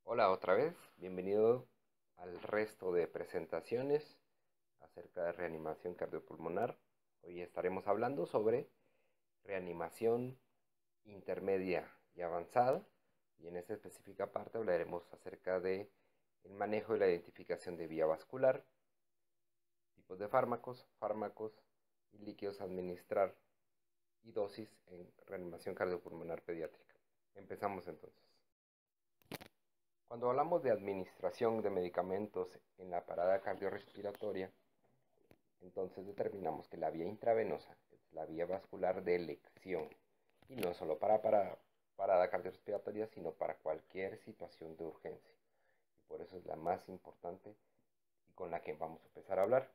Hola otra vez, bienvenido al resto de presentaciones acerca de reanimación cardiopulmonar. Hoy estaremos hablando sobre reanimación intermedia y avanzada, y en esta específica parte hablaremos acerca de el manejo y la identificación de vía vascular, tipos de fármacos y líquidos a administrar y dosis en reanimación cardiopulmonar pediátrica. Empezamos entonces. Cuando hablamos de administración de medicamentos en la parada cardiorrespiratoria, entonces determinamos que la vía intravenosa es la vía vascular de elección, y no solo para parada cardiorrespiratoria, sino para cualquier situación de urgencia. Y por eso es la más importante y con la que vamos a empezar a hablar.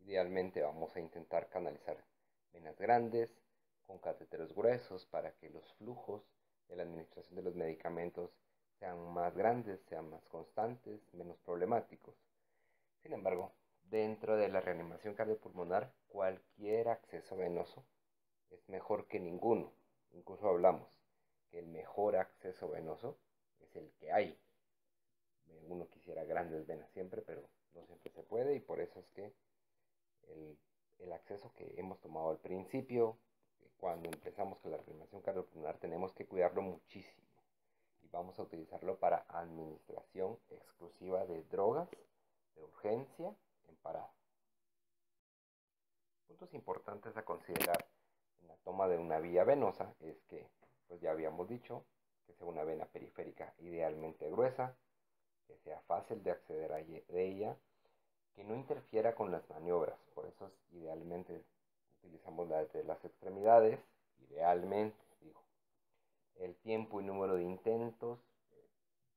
Idealmente vamos a intentar canalizar venas grandes con catéteres gruesos para que los flujos de la administración de los medicamentos sean más grandes, sean más constantes, menos problemáticos. Sin embargo, dentro de la reanimación cardiopulmonar, cualquier acceso venoso es mejor que ninguno. Incluso hablamos que el mejor acceso venoso es el que hay. Uno quisiera grandes venas siempre, pero no siempre se puede, y por eso es que el acceso que hemos tomado al principio, cuando empezamos con la reanimación cardiopulmonar, tenemos que cuidarlo muchísimo, y vamos a utilizarlo para administración exclusiva de drogas de urgencia en parada. Puntos importantes a considerar en la toma de una vía venosa es que, pues ya habíamos dicho, que sea una vena periférica idealmente gruesa, que sea fácil de acceder a ella, que no interfiera con las maniobras. Por eso idealmente utilizamos la de las extremidades, idealmente, digo. El tiempo y número de intentos,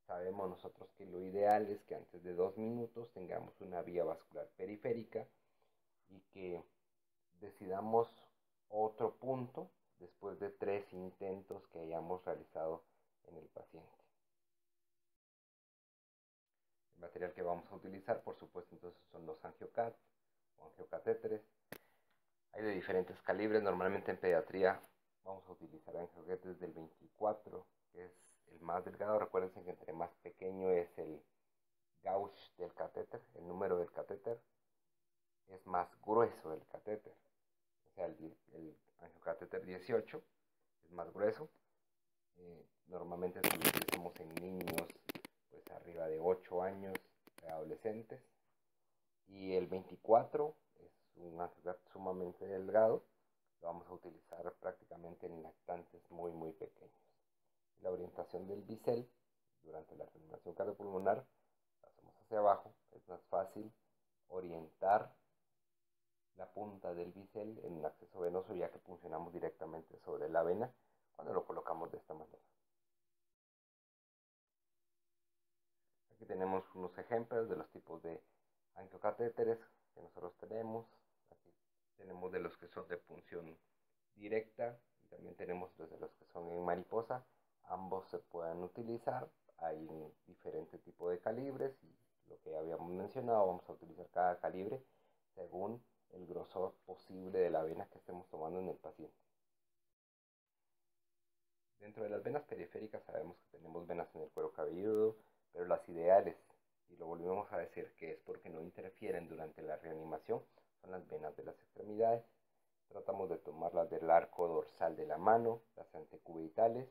sabemos nosotros que lo ideal es que antes de 2 minutos tengamos una vía vascular periférica, y que decidamos otro punto después de 3 intentos que hayamos realizado en el paciente. El material que vamos a utilizar, por supuesto, entonces son los angiocat o angiocatéteres. Hay de diferentes calibres. Normalmente en pediatría vamos a utilizar angiocatéteres del 24, que es el más delgado. Recuerden que entre más pequeño es el gauge del catéter, el número del catéter, es más grueso el catéter. O sea, el angiocatéter 18 es más grueso. Normalmente si lo utilizamos en niños pues arriba de 8 años, adolescentes. Y el 24 es un angiocat sumamente delgado. Lo vamos a utilizar prácticamente en lactantes muy pequeños. La orientación del bisel durante la reanimación cardiopulmonar, la hacemos hacia abajo. Es más fácil orientar la punta del bisel en un acceso venoso, ya que funcionamos directamente sobre la vena cuando lo colocamos de esta manera. Aquí tenemos unos ejemplos de los tipos de angiocatéteres que nosotros tenemos. Aquí tenemos de los que son de punción directa, y también tenemos de los que son en mariposa. Ambos se pueden utilizar. Hay un diferente tipo de calibres, y lo que habíamos mencionado, vamos a utilizar cada calibre según el grosor posible de la vena que estemos tomando en el paciente. Dentro de las venas periféricas sabemos que tenemos venas en el cuero cabelludo, pero las ideales, y lo volvemos a decir, que es porque no interfieren durante la reanimación, son las venas de las extremidades. Tratamos de tomar las del arco dorsal de la mano, las antecubitales,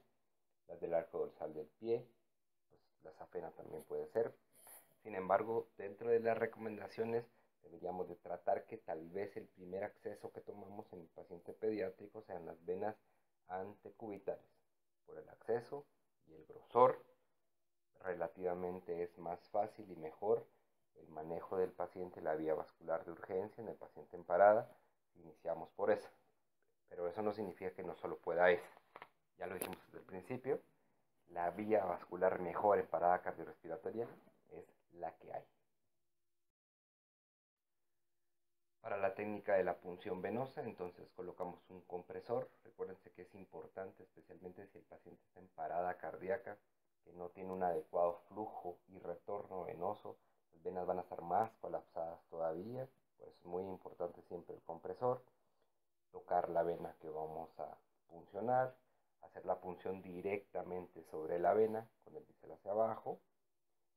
las del arco dorsal del pie, pues la safena también puede ser. Sin embargo, dentro de las recomendaciones deberíamos de tratar que tal vez el primer acceso que tomamos en el paciente pediátrico sean las venas antecubitales, por el acceso y el grosor. Relativamente es más fácil y mejor el manejo del paciente, la vía vascular de urgencia en el paciente en parada, si iniciamos por esa. Pero eso no significa que no solo pueda esa. Ya lo dijimos desde el principio, la vía vascular mejor en parada cardiorrespiratoria es la que hay. Para la técnica de la punción venosa, entonces colocamos un compresor. Recuérdense que es importante, especialmente si el paciente está en parada cardíaca, que no tiene un adecuado flujo y retorno venoso, Las venas van a estar más colapsadas todavía, por eso es muy importante siempre el compresor, tocar la vena que vamos a puncionar, hacer la punción directamente sobre la vena con el bisel hacia abajo,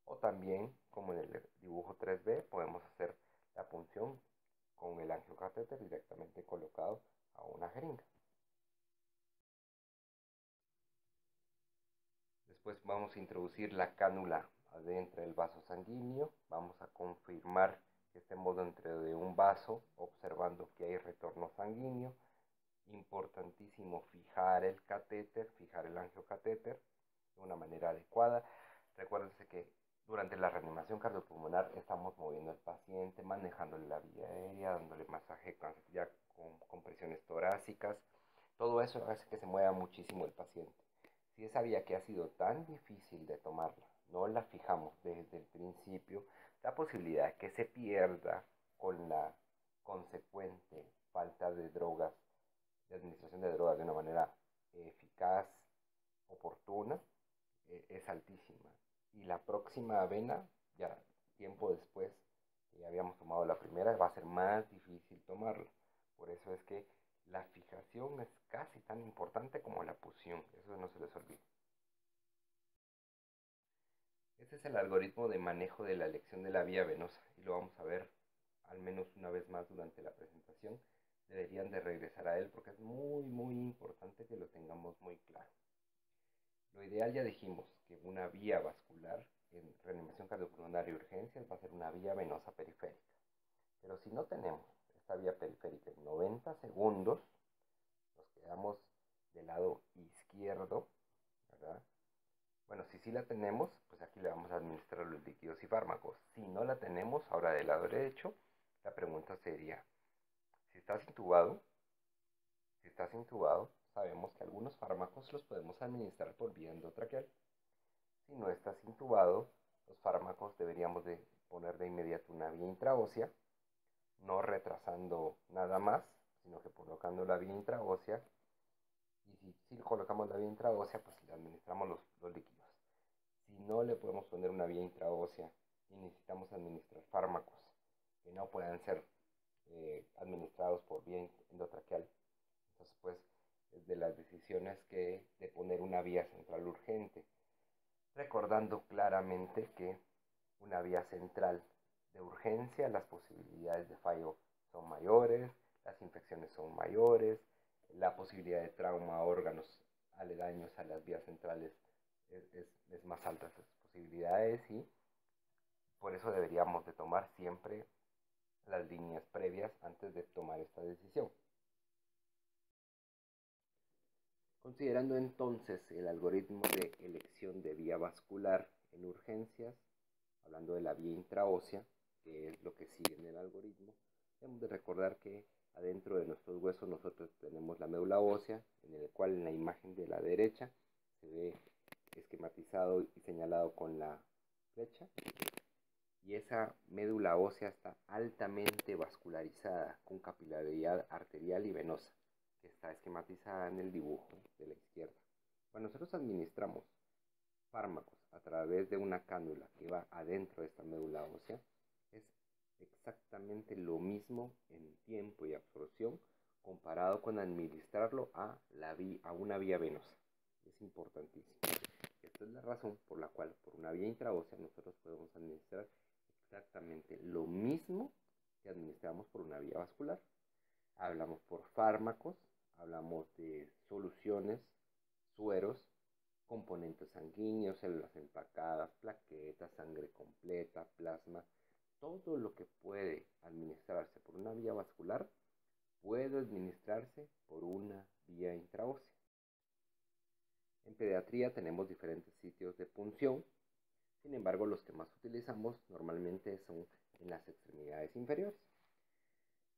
o también, como en el dibujo 3B, podemos hacer la punción con el angiocatéter directamente colocado a una jeringa. Después vamos a introducir la cánula adentro del vaso sanguíneo. Vamos a confirmar que estemos dentro de un vaso, observando que hay retorno sanguíneo. Importantísimo fijar el catéter, fijar el angiocatéter de una manera adecuada. Recuérdense que durante la reanimación cardiopulmonar estamos moviendo al paciente, manejándole la vía aérea, dándole masaje ya con compresiones torácicas. Todo eso hace que se mueva muchísimo el paciente. Si esa vía que ha sido tan difícil de tomarla, no la fijamos desde el principio, la posibilidad de que se pierda con la consecuente falta de drogas, de administración de drogas de una manera eficaz, oportuna, es altísima. Y la próxima vena, ya tiempo después que ya habíamos tomado la primera, va a ser más difícil tomarla. Por eso es que la fijación es casi tan importante como la punción, eso no se les olvide. Este es el algoritmo de manejo de la elección de la vía venosa y lo vamos a ver al menos una vez más durante la presentación. Deberían de regresar a él porque es muy importante que lo tengamos muy claro. Lo ideal ya dijimos que una vía vascular en reanimación cardiopulmonar y urgencias va a ser una vía venosa periférica. Pero si no tenemos esta vía periférica en 90 segundos, nos quedamos del lado izquierdo, ¿verdad? Bueno, si sí la tenemos, pues aquí le vamos a administrar los líquidos y fármacos. Si no la tenemos, ahora del lado derecho, la pregunta sería, si estás intubado, sabemos que algunos fármacos los podemos administrar por vía endotraqueal. Si no estás intubado, los fármacos deberíamos de poner de inmediato una vía intraósea, no retrasando nada más, sino que colocando la vía intraósea. Y si colocamos la vía intraósea, pues le administramos los líquidos. Si no le podemos poner una vía intraósea y necesitamos administrar fármacos que no puedan ser administrados por vía endotraqueal, entonces pues es de las decisiones de poner una vía central urgente, recordando claramente que una vía central de urgencia, las posibilidades de fallo son mayores, las infecciones son mayores, la posibilidad de trauma a órganos aledaños a las vías centrales es más alta esas posibilidades, y por eso deberíamos de tomar siempre las líneas previas antes de tomar esta decisión. Considerando entonces el algoritmo de elección de vía vascular en urgencias, hablando de la vía intraósea, que es lo que sigue en el algoritmo, debemos de recordar que adentro de nuestros huesos nosotros tenemos la médula ósea, en el cual en la imagen de la derecha se ve esquematizado y señalado con la flecha, y esa médula ósea está altamente vascularizada con capilaridad arterial y venosa, que está esquematizada en el dibujo de la izquierda. Cuando nosotros administramos fármacos a través de una cánula que va adentro de esta médula ósea, es exactamente lo mismo en tiempo y absorción comparado con administrarlo a una vía venosa. Es importantísimo. Esta es la razón por la cual por una vía intraósea nosotros podemos administrar exactamente lo mismo que administramos por una vía vascular. Hablamos por fármacos, hablamos de soluciones, sueros, componentes sanguíneos, células empacadas, plaquetas, sangre completa, plasma. Todo lo que puede administrarse por una vía vascular puede administrarse por una vía intraósea. En pediatría tenemos diferentes sitios de punción, sin embargo los que más utilizamos normalmente son en las extremidades inferiores.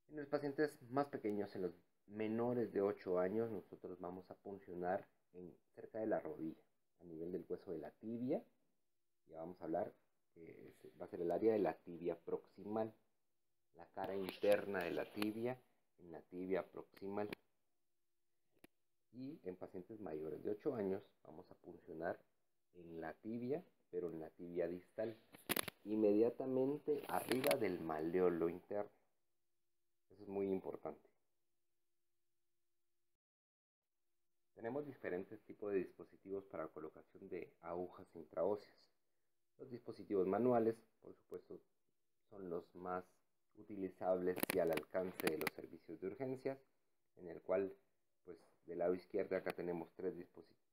En los pacientes más pequeños, en los menores de 8 años, nosotros vamos a puncionar cerca de la rodilla, a nivel del hueso de la tibia. Ya vamos a hablar que va a ser el área de la tibia proximal, la cara interna de la tibia, en la tibia proximal. Y en pacientes mayores de 8 años vamos a puncionar en la tibia, pero en la tibia distal. inmediatamente arriba del malleolo interno. Eso es muy importante. Tenemos diferentes tipos de dispositivos para colocación de agujas intraóseas. Los dispositivos manuales, por supuesto, son los más utilizables y al alcance de los servicios de urgencias, en el cual, pues, del lado izquierdo acá tenemos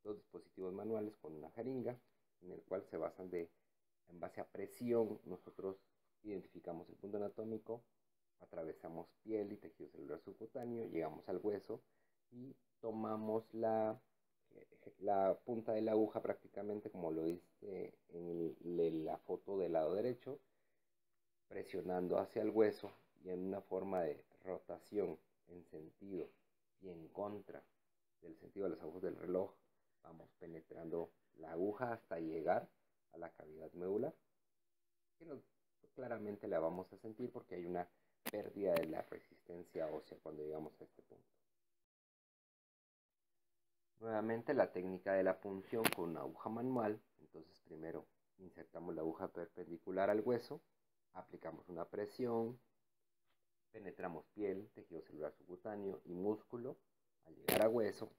dos dispositivos manuales con una jeringa, en el cual se basan en base a presión. Nosotros identificamos el punto anatómico, atravesamos piel y tejido celular subcutáneo, llegamos al hueso y tomamos la punta de la aguja, prácticamente como lo dice en la foto del lado derecho, presionando hacia el hueso y en una forma de rotación en sentido y en contra del sentido de las agujas del reloj. Vamos penetrando la aguja hasta llegar a la cavidad medular, que claramente la vamos a sentir porque hay una pérdida de la resistencia ósea cuando llegamos a este punto. Nuevamente la técnica de la punción con una aguja manual. Entonces primero insertamos la aguja perpendicular al hueso, aplicamos una presión, penetramos piel, tejido celular subcutáneo y músculo. Al llegar a hueso,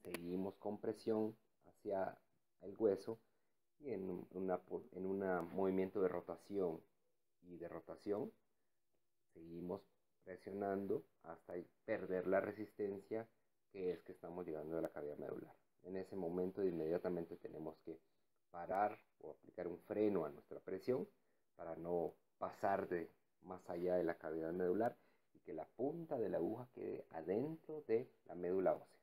seguimos con presión hacia el hueso y en un movimiento de rotación y de rotación seguimos presionando hasta perder la resistencia, que es que estamos llegando a la cavidad medular. En ese momento inmediatamente tenemos que parar o aplicar un freno a nuestra presión para no pasar más allá de la cavidad medular y que la punta de la aguja quede adentro de la médula ósea.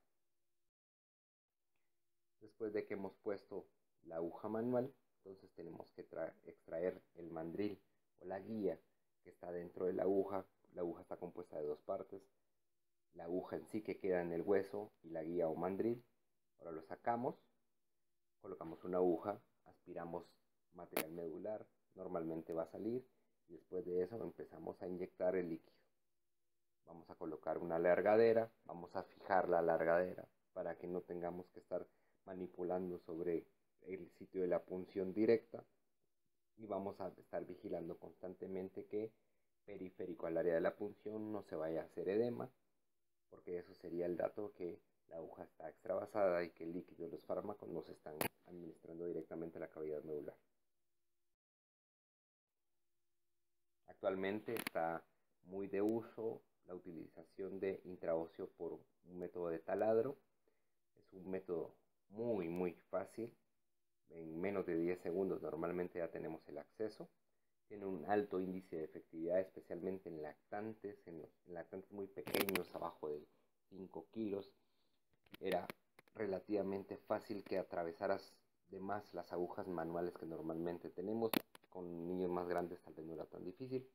Después de que hemos puesto la aguja manual, entonces tenemos que extraer el mandril o la guía que está dentro de la aguja. La aguja está compuesta de dos partes: la aguja en sí que queda en el hueso y la guía o mandril. Ahora lo sacamos, colocamos una aguja, aspiramos material medular, normalmente va a salir, y después de eso empezamos a inyectar el líquido. Vamos a colocar una alargadera, vamos a fijar la alargadera para que no tengamos que estar manipulando sobre el sitio de la punción directa, y vamos a estar vigilando constantemente que periférico al área de la punción no se vaya a hacer edema, porque eso sería el dato que la aguja está extravasada y que el líquido de los fármacos no se están administrando directamente a la cavidad medular. Actualmente está muy de uso la utilización de intraóseo por un método de taladro. Es un método muy fácil. En menos de 10 segundos normalmente ya tenemos el acceso. Tiene un alto índice de efectividad, especialmente en lactantes, en lactantes muy pequeños, abajo de 5 kilos. Era relativamente fácil que atravesaras de más las agujas manuales que normalmente tenemos. Con niños más grandes tal vez no era tan difícil,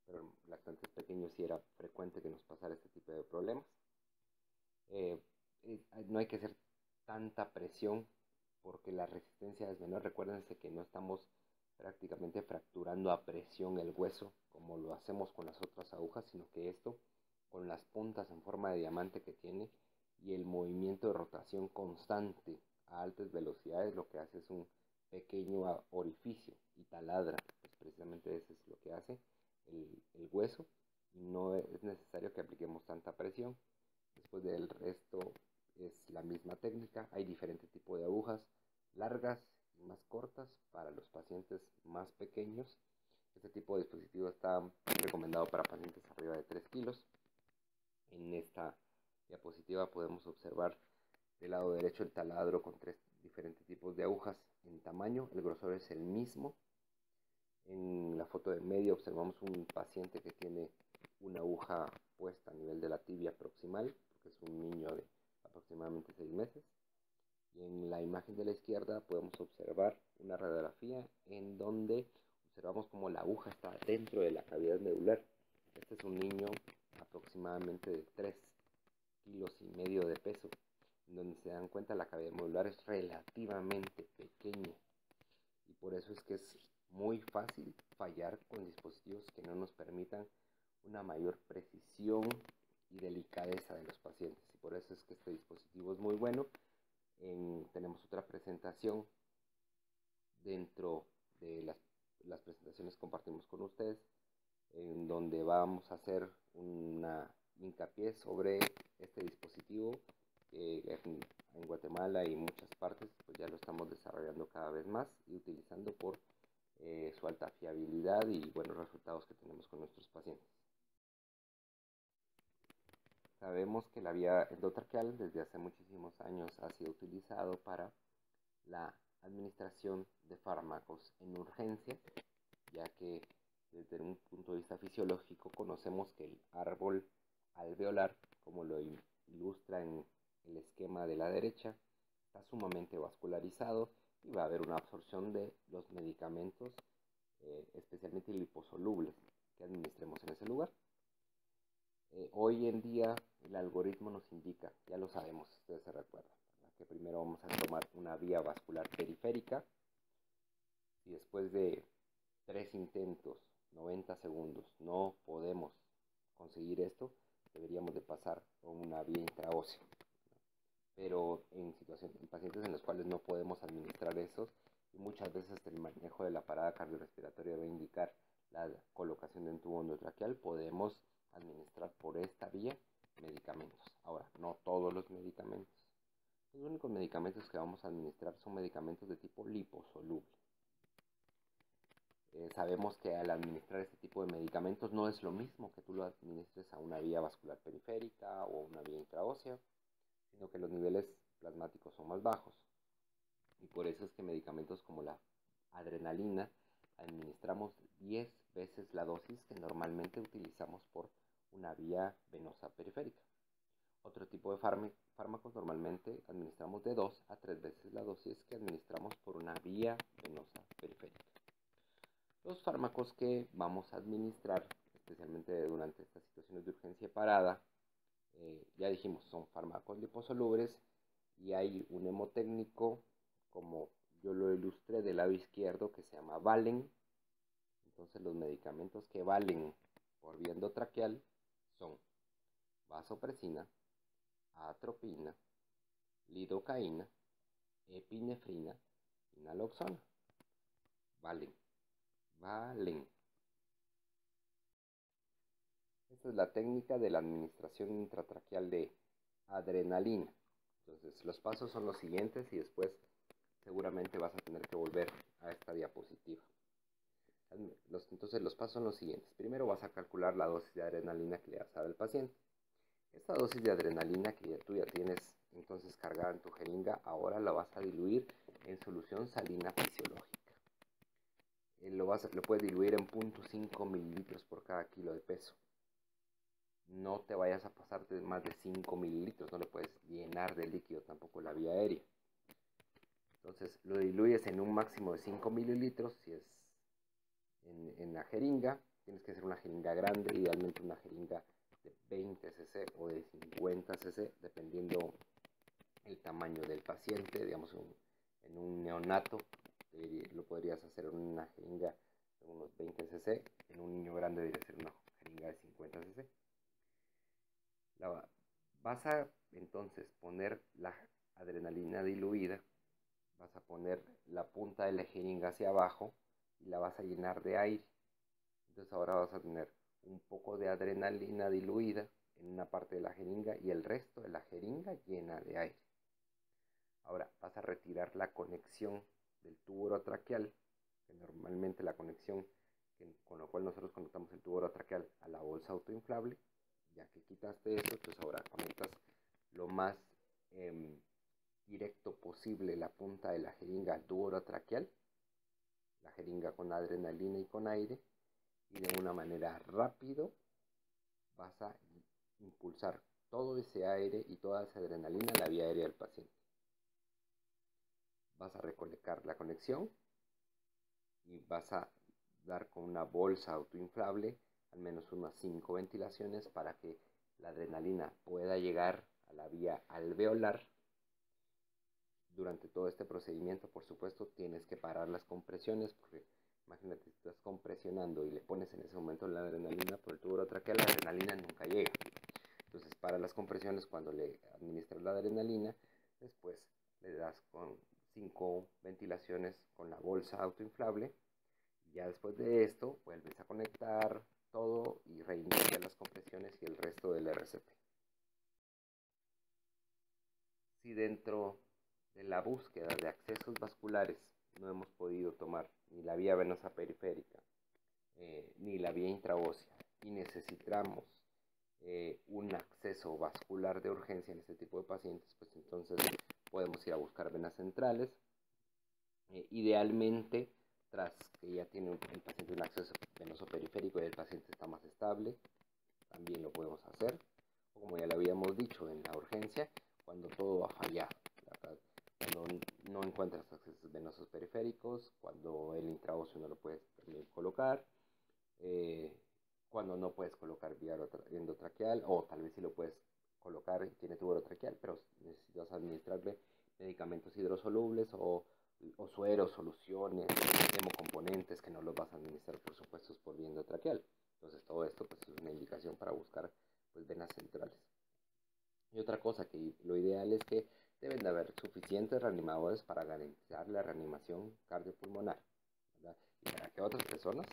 pero en lactantes pequeños sí era frecuente que nos pasara este tipo de problemas. No hay que hacer tanta presión porque la resistencia es menor. Recuérdense que no estamos prácticamente fracturando a presión el hueso como lo hacemos con las otras agujas, sino que esto, con las puntas en forma de diamante que tiene y el movimiento de rotación constante a altas velocidades, lo que hace es un pequeño orificio y taladra. Pues precisamente eso es lo que hace el hueso, y no es necesario que apliquemos tanta presión. Después del resto es la misma técnica. Hay diferentes tipos de agujas, largas y más cortas para los pacientes más pequeños. Este tipo de dispositivo está recomendado para pacientes arriba de 3 kilos. En esta diapositiva podemos observar del lado derecho el taladro con 3 diferentes tipos de agujas en tamaño. El grosor es el mismo. En la foto de medio observamos un paciente que tiene una aguja puesta a nivel de la tibia proximal, porque es un niño de aproximadamente 6 meses. Y en la imagen de la izquierda podemos observar una radiografía en donde observamos cómo la aguja está dentro de la cavidad medular. Este es un niño aproximadamente de 3,5 kilos de peso, en donde se dan cuenta la cavidad medular es relativamente pequeña, y por eso es que es muy fácil fallar con dispositivos que no nos permitan una mayor precisión y delicadeza de los pacientes, y por eso es que este dispositivo es muy bueno. Tenemos otra presentación dentro de las presentaciones que compartimos con ustedes, en donde vamos a hacer una hincapié sobre este dispositivo que en Guatemala y muchas partes pues ya lo estamos desarrollando cada vez más y utilizando por su alta fiabilidad y buenos resultados que tenemos con nuestros pacientes. Sabemos que la vía endotraqueal desde hace muchísimos años ha sido utilizado para la administración de fármacos en urgencia, ya que desde un punto de vista fisiológico conocemos que el árbol alveolar, como lo ilustra en el esquema de la derecha, está sumamente vascularizado y va a haber una absorción de los medicamentos, especialmente liposolubles, que administremos en ese lugar. Hoy en día el algoritmo nos indica, ya lo sabemos, ustedes se recuerdan, ¿verdad?, que primero vamos a tomar una vía vascular periférica y después de 3 intentos, 90 segundos, no podemos conseguir esto, deberíamos de pasar a una vía intraósea. Pero en pacientes en los cuales no podemos administrar esos, y muchas veces el manejo de la parada cardiorrespiratoria va a indicar la colocación de un tubo endotraqueal, podemos administrar por esta vía medicamentos. Ahora, no todos los medicamentos. Los únicos medicamentos que vamos a administrar son medicamentos de tipo liposoluble. Sabemos que al administrar este tipo de medicamentos no es lo mismo que tú lo administres a una vía vascular periférica o una vía intraósea, sino que los niveles plasmáticos son más bajos. Y por eso es que medicamentos como la adrenalina administramos 10 veces la dosis que normalmente utilizamos por una vía venosa periférica. Otro tipo de fármacos normalmente administramos de 2 a 3 veces la dosis que administramos por una vía venosa periférica. Los fármacos que vamos a administrar, especialmente durante estas situaciones de urgencia parada, ya dijimos, son fármacos liposolubles y hay un hemotécnico, como yo lo ilustré del lado izquierdo, que se llama Valen. Entonces los medicamentos que valen por vía endotraqueal son vasopresina, atropina, lidocaína, epinefrina y naloxona. Valen. Esta es la técnica de la administración intratraqueal de adrenalina. Entonces, los pasos son los siguientes y después seguramente vas a tener que volver a esta diapositiva. Entonces, los pasos son los siguientes. Primero vas a calcular la dosis de adrenalina que le vas a dar al paciente. Esta dosis de adrenalina que tú ya tienes entonces cargada en tu jeringa, ahora la vas a diluir en solución salina fisiológica. Lo puedes diluir en 0.5 mililitros por cada kilo de peso. No te vayas a pasar de más de 5 mililitros, no lo puedes llenar de líquido tampoco la vía aérea. Entonces lo diluyes en un máximo de 5 mililitros, si es en la jeringa, tienes que ser una jeringa grande, idealmente una jeringa de 20 cc o de 50 cc, dependiendo el tamaño del paciente. Digamos, en un neonato lo podrías hacer en una jeringa de unos 20 cc, en un niño grande debería ser una jeringa de 50 cc. Vas a entonces poner la adrenalina diluida, vas a poner la punta de la jeringa hacia abajo y la vas a llenar de aire. Entonces ahora vas a tener un poco de adrenalina diluida en una parte de la jeringa y el resto de la jeringa llena de aire. Ahora vas a retirar la conexión del tubo orotraqueal, que normalmente la conexión con la cual nosotros conectamos el tubo orotraqueal a la bolsa autoinflable. Ya que quitaste eso, entonces ahora conectas lo más directo posible la punta de la jeringa al tubo orotraqueal, la jeringa con adrenalina y con aire, y de una manera rápido vas a impulsar todo ese aire y toda esa adrenalina a la vía aérea del paciente. Vas a recolectar la conexión y vas a dar con una bolsa autoinflable al menos unas 5 ventilaciones para que la adrenalina pueda llegar a la vía alveolar. Durante todo este procedimiento, por supuesto, tienes que parar las compresiones, porque imagínate, si estás compresionando y le pones en ese momento la adrenalina por el tubo orotraqueal, la adrenalina nunca llega. Entonces, para las compresiones cuando le administras la adrenalina, después le das con 5 ventilaciones con la bolsa autoinflable. Ya después de esto, vuelves a conectar todo y reiniciar las compresiones y el resto del RCP. Si dentro de la búsqueda de accesos vasculares no hemos podido tomar ni la vía venosa periférica ni la vía intraósea y necesitamos un acceso vascular de urgencia en este tipo de pacientes, pues entonces podemos ir a buscar venas centrales. Idealmente, tras que ya tiene el paciente un acceso venoso periférico y el paciente está más estable, también lo podemos hacer. O como ya lo habíamos dicho en la urgencia, cuando todo va a fallar, ¿verdad? Cuando no encuentras accesos venosos periféricos, cuando el intraóseo no lo puedes colocar, cuando no puedes colocar vía endotraqueal, o tal vez sí lo puedes colocar y tiene tubo traqueal, pero necesitas administrarle medicamentos hidrosolubles o sueros, soluciones, hemocomponentes que no los vas a administrar, por supuesto, por vía endotraqueal. Entonces todo esto pues, es una indicación para buscar pues, venas centrales. Y otra cosa que lo ideal es que deben de haber suficientes reanimadores para garantizar la reanimación cardiopulmonar, ¿verdad? Y para que otras personas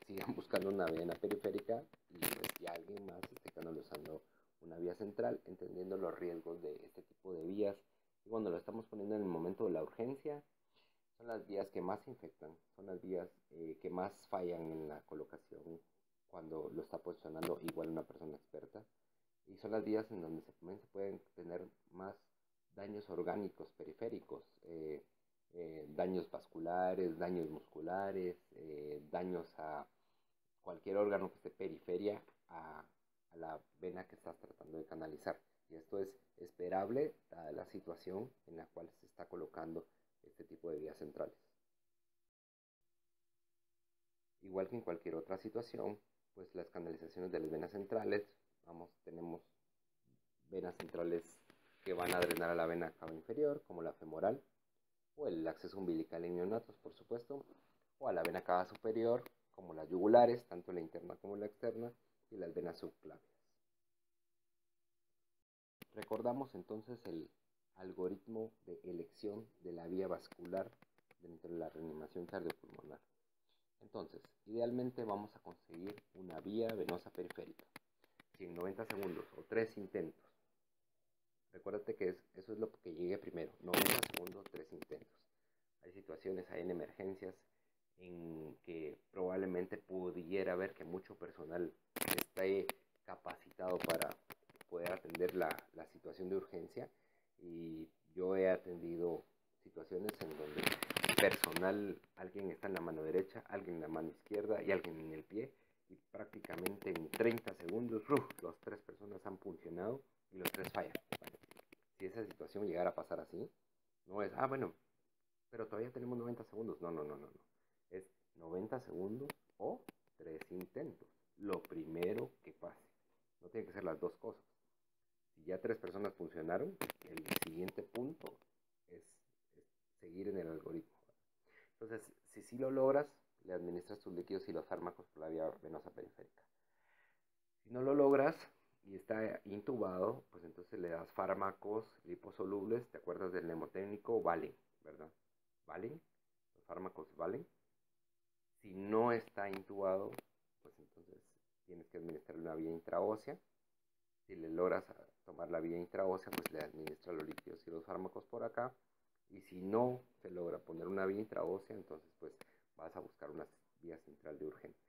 sigan buscando una vena periférica y pues ya alguien más esté canalizando una vía central, entendiendo los riesgos de este tipo de vías. Y cuando lo estamos poniendo en el momento de la urgencia, son las vías que más se infectan, son las vías que más fallan en la colocación cuando lo está posicionando igual una persona experta. Y son las vías en donde se pueden tener más daños orgánicos periféricos, daños vasculares, daños musculares, daños a cualquier órgano que esté periferia a la vena que estás tratando de canalizar. Y esto es esperable dada la situación en la cual se está colocando este tipo de vías centrales. Igual que en cualquier otra situación, pues las canalizaciones de las venas centrales, tenemos venas centrales que van a drenar a la vena cava inferior, como la femoral, o el acceso umbilical en neonatos, por supuesto, o a la vena cava superior, como las yugulares, tanto la interna como la externa, y las venas subclavias. Recordamos entonces el algoritmo de elección de la vía vascular dentro de la reanimación cardiopulmonar. Entonces, idealmente vamos a conseguir una vía venosa periférica. Si en 90 segundos o 3 intentos, recuérdate que eso es lo que llegue primero, 90 segundos, 3 intentos. Hay situaciones, hay en emergencias en que probablemente pudiera haber que mucho personal esté capacitado para poder atender la situación de urgencia, y yo he atendido situaciones en donde personal, alguien está en la mano derecha, alguien en la mano izquierda y alguien en el pie, y prácticamente en 30 segundos las 3 personas han funcionado y los 3 fallan. Bueno, si esa situación llegara a pasar así, no es, bueno, pero todavía tenemos 90 segundos. No. Es 90 segundos o 3 intentos. Lo primero que pase. No tiene que ser las dos cosas. Si ya 3 personas funcionaron, el siguiente punto es seguir en el algoritmo. Entonces, si sí lo logras, le administras tus líquidos y los fármacos por la vía venosa periférica. Si no lo logras y está intubado, pues entonces le das fármacos liposolubles. ¿Te acuerdas del mnemotécnico? Valen, ¿verdad? Valen, los fármacos valen. Si no está intubado, pues entonces tienes que administrarle una vía intraósea. Si le logras tomar la vía intraósea, pues le administras los líquidos y los fármacos por acá. Y si no se logra poner una vía intraósea, entonces pues vas a buscar una vía central de urgencia.